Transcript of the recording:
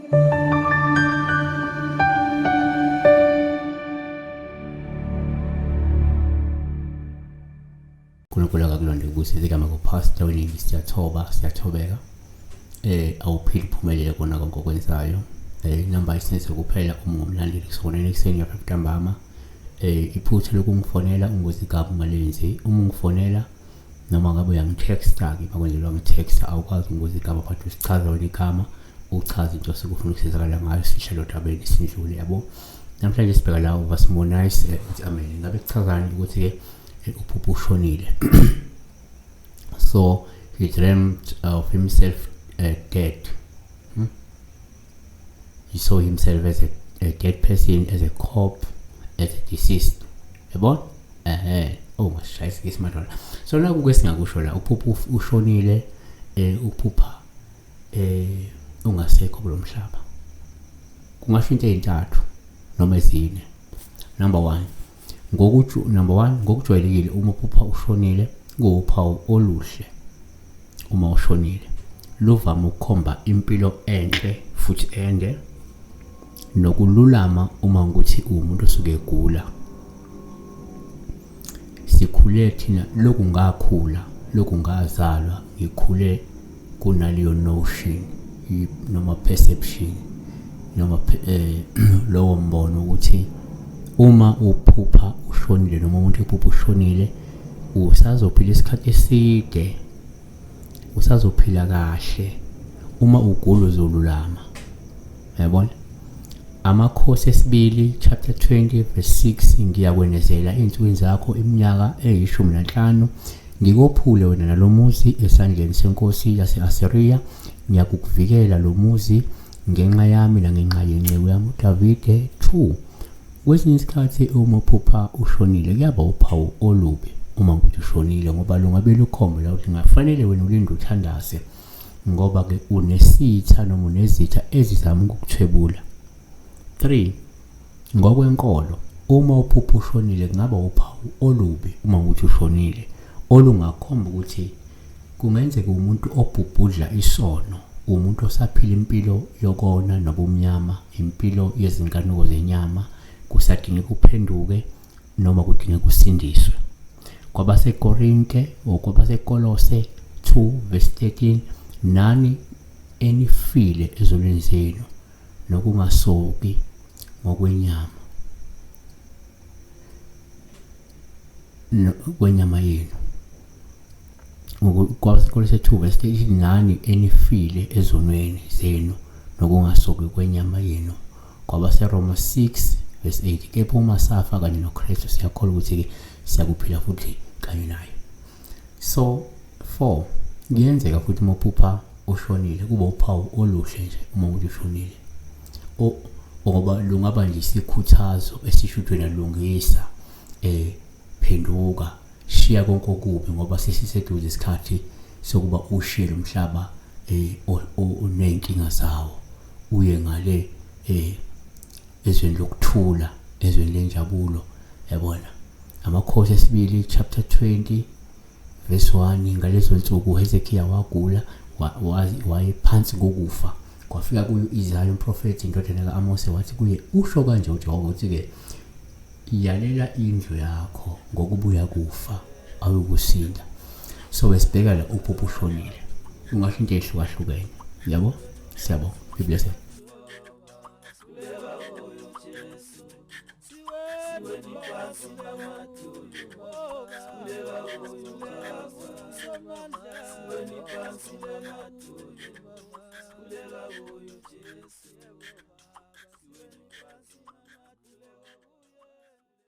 uNkulunkulu akakulonde ukusiza igama kuPastor Winnie. Siyathobeka awuphili uphumelele kona konke okwenzayo. Inamba isenze kuphela uma ungumlandeli kusonela ekseni yapha ntambama. Iphutha lokungifonela ungozigaba ungalenzi. Uma ungifonela noma ngabe uyangitexta ke makwenzelwa ngitexta awukwazi ungozigaba but usichaza wena igama uchaza into osekufuna ukusizakala ngayo sihlelo dabeni sindlule yabo. Namhlanje sibheka la uVerse Nice amen. Ngabe kuchazana ukuthi ke uPhuphu ushonile. So he dreamt of himself dead. He saw himself as a dead person, as a corpse, as a deceased. Yabona? Oh mashayisi ngesimanje. So naku kwesingakusho la uPhuphu ushonile uphupha ungasekho kulomhlaba. Kungasho into ezintathu noma ezine. Number 1 ngokujwayelekile uma uPhupha ushonile kuwuphawu oluhle. Uma ushonile luvama ukukhomba impilo enhle futhi ende nokululama uma ukuthi umuntu osuke egula. Sikhule thina lokungazalwa ngikhule kunaleyo notion noma perception noma lowo mbono ukuthi uma uPhupha ushonile noma umuntu uPhupha ushonile usazophila isikhathi eside, usazophila kahle. Uma ugula uzolulama. Yabona? Amakhosi esibili chapter 20 verse 6 ngiyakwenezela izinsuku zakho iminyaka eyi15 ngikophule wena nalomuzi esandleni senkosi yase-Asiriya. Ngiyakukuvikela lo muzi ngenxa yami nangenxa yenceku yami uDavide 2. Kwesinye isikhathi uma uPhupha ushonile kuyaba uphawu olubi uma ukuthi ushonile ngoba lungabe lukhomba la ukuthi ngafanele wena ulinde uthandaze ngoba ke unesitha noma unezitha ezizama ukukuthwebula. 3 ngokwenkolo uma uPhupha ushonile kungaba uphawu olubi uma ukuthi ushonile olungakhomba ukuthi kungenzeka umuntu obhubhudla isono, umuntu osaphila impilo yokona nobumnyama, impilo yezinkanuko zenyama, kusadingeka uphenduke noma kudingeka usindiswe. KwabaseKorinte okwabaseKolose 2 verse 13 nani enifile ezonweni zenu nokungasoki ngokwenyama kwenyama yenu. KwabaseKolose 2 verse 13 nani enifile ezonweni zenu nokungasoki kwenyama yenu. KwabaseRoma 6 verse 8 kepha uma safa kanye noKristu siyakholwa ukuthi ke siyakuphila futhi kanye naye. So 4 kuyenzeka futhi uma uPhupha ushonile kuba uphawu oluhle nje uma umuntu ushonile ngoba lungaba nje isikhuthazo esisho ukuthi wena lungisa phenduka shiya konke okubi ngoba sesiseduze isikhathi sokuba ushiye umhlaba unenkinga zawo uye ngale ezweni lokuthula, ezweni lenjabulo. Yabona? Amakhosi esibili chapter 20 verse 1 ngalezo nsuku uHezekiya wagula wayephansi kokufa. Kwafika kuyo Isaiah umprofeti indodana kaAmose wathi kuye usho kanje uJehova uthi ke iyalela indlu yakho ngokubuya kufa awukusinda. So esibheka la uPhupha ushonile ungasho into ehlukahlukene. Yabo? Siyabonga. Be blessed. Kuleka kuyo Jesu.